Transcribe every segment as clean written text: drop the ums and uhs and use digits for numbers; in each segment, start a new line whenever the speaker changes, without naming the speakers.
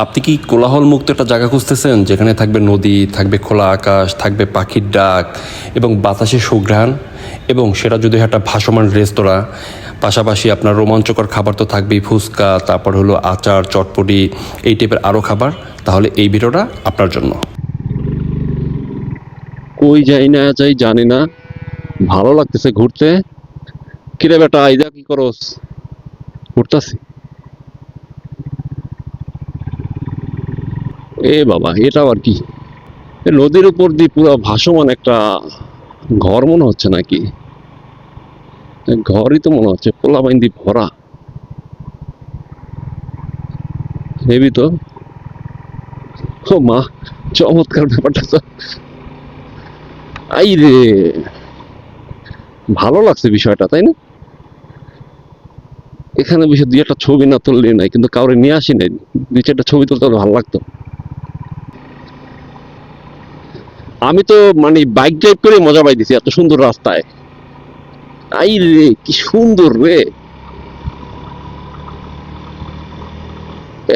আপনি কি কোলাহল মুক্ত একটা জায়গা খুঁজতেছেন যেখানে থাকবে নদী, থাকবে খোলা আকাশ, থাকবে পাখির ডাক এবং বাতাসের সুঘ্রাণ, এবং সেটা যদি একটা ভাসমান রেস্তোরাঁ, পাশাপাশি আপনার রোমাঞ্চকর খাবার তো থাকবেই, ফুচকা, তারপর হলো আচার, চটপটি, এই টাইপের আরও খাবার, তাহলে এই ভিডিওটা আপনার জন্য। কই যাই না যাই জানি না, ভালো লাগতেছে ঘুরতে। কিরে বেটা, আইজা কি করস? ঘুরতাছি। এ বাবা, এটা আবার কি? নদীর উপর দিয়ে পুরো ভাসমান একটা ঘর মনে হচ্ছে নাকি? ঘরই তো মনে হচ্ছে, পোলাপাইন দিয়ে ভরা। হেবি তো। ও মা, চমৎকার ব্যাপারটা তো। আই রে, ভালো লাগছে বিষয়টা, তাই না? এখানে বসে দুই একটা ছবি না তুললে নাই, কিন্তু কাউরে নিয়ে আসি নাই। দুই চারটা ছবি তুলতে হলে ভালো লাগতো। আমি তো মানে বাইক ড্রাইভ করে মজা পাইতেছি এত সুন্দর রাস্তায়। আই রে, কি সুন্দর রে!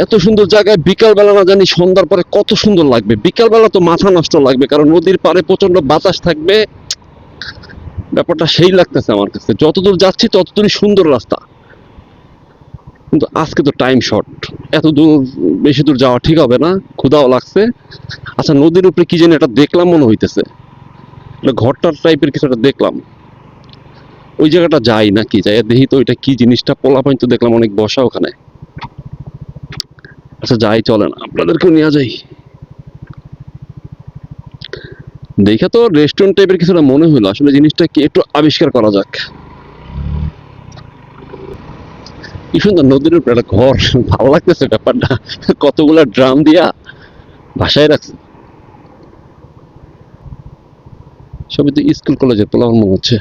এত সুন্দর জায়গায় বিকাল বেলা না জানি সন্ধ্যার পরে কত সুন্দর লাগবে। বিকাল বেলা তো মাথা নষ্ট লাগবে, কারণ নদীর পাড়ে প্রচন্ড বাতাস থাকবে। ব্যাপারটা সেই লাগতেছে আমার কাছে। যতদূর যাচ্ছি ততদূরই সুন্দর রাস্তা, কিন্তু আজকে তো টাইম শর্ট। এত দূর, বেশি দূর যাওয়া ঠিক হবে না, ক্ষুধাও লাগছে। আচ্ছা, নদীর উপরে কি জানি একটা দেখলাম মনে হইতেছে, ঘরটার টাইপের কিছু একটা দেখলাম। ওই জায়গাটা যাই নাকি, যাই দেখি তো ওইটা কি জিনিসটা। পোলাপাইন তো দেখলাম অনেক বসা ওখানে। আচ্ছা যাই, চলে না আপনাদেরকেও নিয়ে যাই। দেখে তো রেস্টুরেন্ট টাইপের কিছুটা মনে হলো, আসলে জিনিসটা কি একটু আবিষ্কার করা যাক। কি সুন্দর নদীর উপরে একটা ঘর, ভালো লাগতেছে ব্যাপারটা। কতগুলা ড্রাম দিয়া ভাসায় রাখছে। সবই তো স্কুল কলেজের পোলাপান মনে হচ্ছে।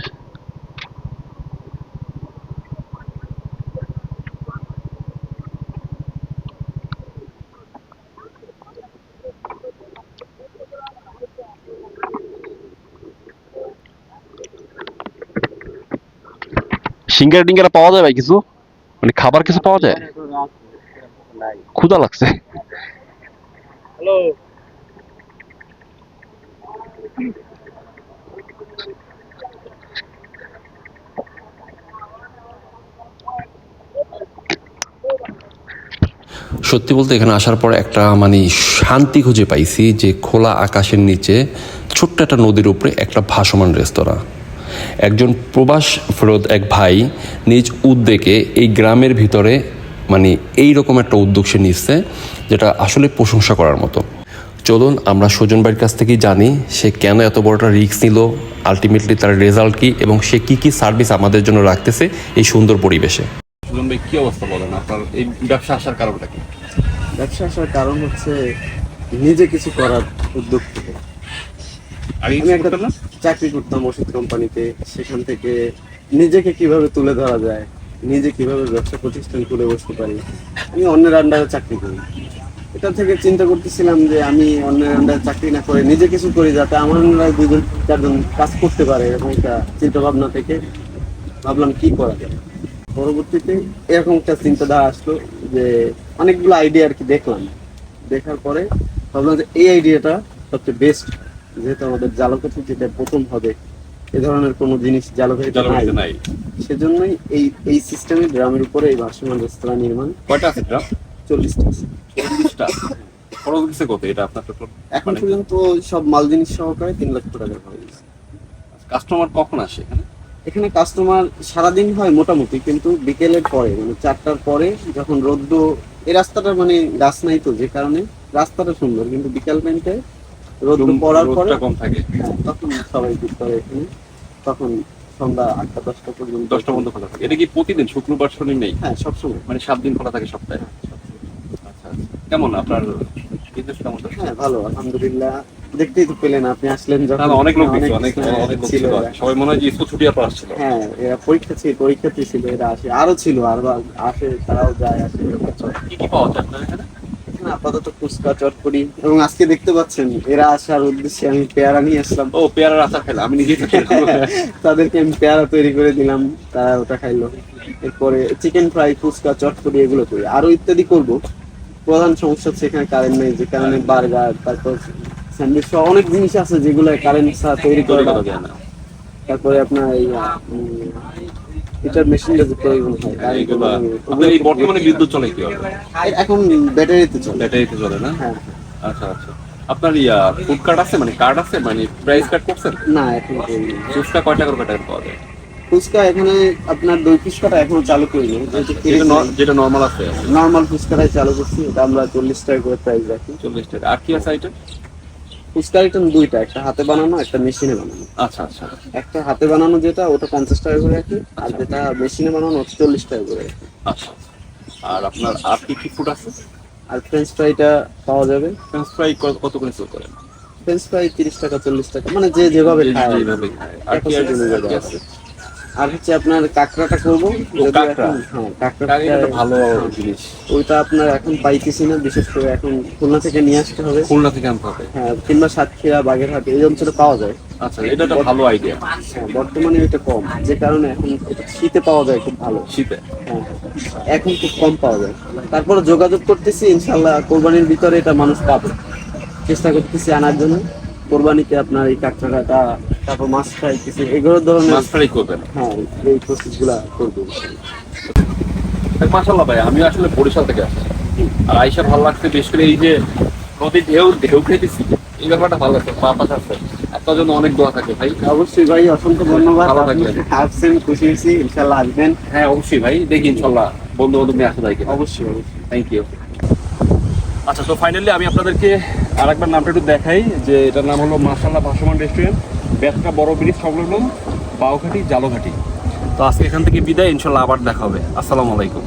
সিঙ্গারা টিঙ্গারা পাওয়া যায় ভাই কিছু? মানে খাবার কিছু পাওয়া যায়? ক্ষুধা লাগছে। সত্যি বলতে এখানে আসার পর একটা মানে শান্তি খুঁজে পাইছি, যে খোলা আকাশের নিচে ছোট্ট একটা নদীর উপরে একটা ভাসমান রেস্তোরাঁ। একজন প্রবাস ফেরত এক ভাই নিজ উদ্যোগে এই গ্রামের ভিতরে মানে এই রকম একটা উদ্যোগ সে নিচ্ছে, যেটা আসলে প্রশংসা করার মতো। চলুন আমরা সুজন ভাইয়ের কাছ থেকেই জানি সে কেন এত বড়টা রিস্ক নিল, আলটিমেটলি তার রেজাল্ট কি, এবং সে কি কি সার্ভিস আমাদের জন্য রাখতেছে এই সুন্দর পরিবেশে। সুজন ভাই, কি অবস্থা বলেন, আপনার এই ব্যবসা আসার কারণটা কি?
ব্যবসা আসার কারণ হচ্ছে নিজে কিছু করার উদ্যোগ থেকে। আমি একটা চাকরি করতাম ওষুধ কোম্পানিতে, সেখান থেকে নিজেকে কিভাবে তুলে ধরা যায়, নিজে কিভাবে ব্যবসা প্রতিষ্ঠান খুলে বসতে পারি। আমি অন্যের আন্ডারে চাকরি করি, এটা থেকে চিন্তা করতেছিলাম যে আমি অন্যের আন্ডারে চাকরি না করে নিজে কিছু করি, যাতে আমার আন্ডারে দুজন চারজন কাজ করতে পারে। এরকম একটা চিন্তা ভাবনা থেকে ভাবলাম কি করা যায়। পরবর্তীতে এরকম একটা চিন্তাধারা আসলো যে অনেকগুলো আইডিয়া আর কি দেখলাম। দেখার পরে ভাবলাম যে এই আইডিয়াটা সবচেয়ে বেস্ট, যেহেতু আমাদের জালকাঠি যেটা প্রথম হবে, এ ধরনের কোনো জিনিস জালকাঠিতে নাই। সেজন্যই এই সিস্টেমে ড্রামের উপরে এই ভাসমান রেস্তোরাঁ নির্মাণ।
কয়টা আছে ড্রাম?
40টা আছে।
40টা? খরচ দিচ্ছে কত এটা আপনার টোটাল?
এখন পর্যন্ত সব মাল জিনিস সহকারে 3 লক্ষ টাকা হয়ে গেছে।
কাস্টমার কখন আসে এখানে?
এখানে কাস্টমার সারাদিন হয় মোটামুটি, কিন্তু বিকেলের পরে মানে 4টার পরে যখন রোদ্র, এই রাস্তাটা মানে গাছ নাই তো, যে কারণে রাস্তাটা সুন্দর, কিন্তু বিকাল টাইমটায় রোদ্র পড়ার পরে
কম থাকে,
তখন সবাই ভিড় করে এখানে। তখন সন্ধ্যা 8টা 10টা পর্যন্ত।
10টা পর্যন্ত খোলা থাকে। এটা কি প্রতিদিন, শুক্রবার শনি নেই?
হ্যাঁ, সবসময়,
মানে 7 দিন খোলা থাকে সপ্তাহে? আচ্ছা, কেমন আপনার বিজনেস কেমন?
হ্যাঁ ভালো, আলহামদুলিল্লাহ। দেখতেই তো পেলেন আপনি আসলেন যখন,
অনেক লোক অনেক লোক ছিল, সবাই মনে হয় যে স্কুল ছুটি পর আসছিল।
হ্যাঁ, এরা পরীক্ষার্থী ছিল, এরা আসে, আরো ছিল, আর আসে, তারাও যায় আসে।
কি কি পাওয়া যায় আপনার এখানে?
এখানে আপাতত ফুচকা, চটপটি, এবং আজকে দেখতে পাচ্ছেন এরা আসার উদ্দেশ্যে আমি পেয়ারা নিয়ে আসলাম।
ও, পেয়ারার আচার খেলাম আমি নিজেই।
তাদেরকে আমি পেয়ারা তৈরি করে দিলাম, তারা ওটা খাইলো। এরপরে চিকেন ফ্রাই, ফুচকা, চটপটি এগুলো করি, আরো ইত্যাদি করব। প্রধান সমস্যা হচ্ছে এখানে কারেন্ট নেই, যে কারণে বার্গার, তারপর স্যান্ডউইচ সহ অনেক জিনিস আছে যেগুলো কারেন্ট ছাড়া তৈরি করা যায় না। তারপরে আপনার এটার মেশিনটা যে প্রয়োজন হয়
আপনার এই বর্তমানে বিদ্যুৎ চলে কি হবে?
এখন ব্যাটারিতে চলে।
ব্যাটারিতে চলে না?
হ্যাঁ।
আচ্ছা আচ্ছা। আপনার ফুড কার্ড আছে, মানে কার্ড আছে, মানে প্রাইস কার্ড করছেন?
না, এখন করিনি।
ফুচকা কয় টাকার পাওয়া যায়?
ফুচকা এখানে আপনার 2 পিস কাটা এখনো চালু করিনি,
যেটা নরমাল আছে।
নরমাল ফুচকাটাই চালু করছি, এটা আমরা 40 টাকা করে প্রাইস রাখি।
40 টাকা। আর কি আছে আইটেম?
ফুচকা আইটেম দুইটা, একটা হাতে বানানো, একটা মেশিনে বানানো।
আচ্ছা আচ্ছা।
একটা হাতে বানানো যেটা, ওটা 50 টাকা করে রাখি, আর যেটা মেশিনে বানানো ওটা 40 টাকা করে রাখি।
আচ্ছা। আর আপনার আর কি কি ফুড আছে?
আর ফ্রেঞ্চ ফ্রাইটা পাওয়া যাবে।
ফ্রেঞ্চ ফ্রাই কত করে সেল করেন?
ফ্রেঞ্চ ফ্রাই 30 টাকা 40 টাকা, মানে যে যেভাবে খায়।
যেভাবে খায়। আর কি আছে?
আর হচ্ছে আপনার কাঁকড়াটা করবো।
কাঁকড়া?
হ্যাঁ, কাঁকড়াটা
ভালো জিনিস।
ওইটা আপনার এখন পাইতেছি না, বিশেষ করে এখন খুলনা থেকে নিয়ে আসতে হবে।
খুলনা থেকে আনতে হবে?
হ্যাঁ, কিংবা সাতক্ষীরা, বাগেরহাট এই অঞ্চলে পাওয়া যায়।
আচ্ছা, এটা একটা ভালো আইডিয়া।
হ্যাঁ, বর্তমানে এটা কম, যে কারণে এখন এটা শীতে পাওয়া যায় খুব ভালো।
শীতে?
হ্যাঁ, এখন খুব কম পাওয়া যায়। তারপরে যোগাযোগ করতেছি, ইনশাল্লাহ কোরবানির ভিতরে এটা মানুষ পাবে। চেষ্টা করতেছি আনার জন্য। কোরবানিতে আপনার এই কাঁকড়াটা, তারপর মাছ ফ্রাই, কিছু এগুলো ধরনের
মাছ ফ্রাই করবেন?
হ্যাঁ, এই প্রসেস গুলা করবো।
মাশাআল্লাহ ভাই, আমি আসলে বরিশাল থেকে আসছি, আর আইসা ভালো লাগছে। বিশেষ করে এই যে নদীর ঢেউ খেতেছি, এই ব্যাপারটা ভালো লাগছে। বাতাস আছে, আপনার জন্য অনেক দোয়া থাকে ভাই।
অবশ্যই ভাই, অসংখ্য ধন্যবাদ।
ভালো থাকবেন।
আসছেন, খুশি হয়েছি, ইনশাল্লাহ আসবেন।
হ্যাঁ অবশ্যই ভাই, দেখি ইনশাল্লাহ বন্ধু নিয়ে আসা যায় কিনা।
অবশ্যই।
Thank you. আচ্ছা, তো ফাইনালি আমি আপনাদেরকে আরেকবার নামটা একটু দেখাই, যে এটার নাম হলো মাশাআল্লাহ ভাসমান রেস্টুরেন্ট, বেতকা বড় ব্রিজ সংলগ্ন, বাউঘাটি, জালঘাটি। তো আজকে এখান থেকে বিদায়, ইনশাল্লাহ আবার দেখা হবে। আসসালামু আলাইকুম।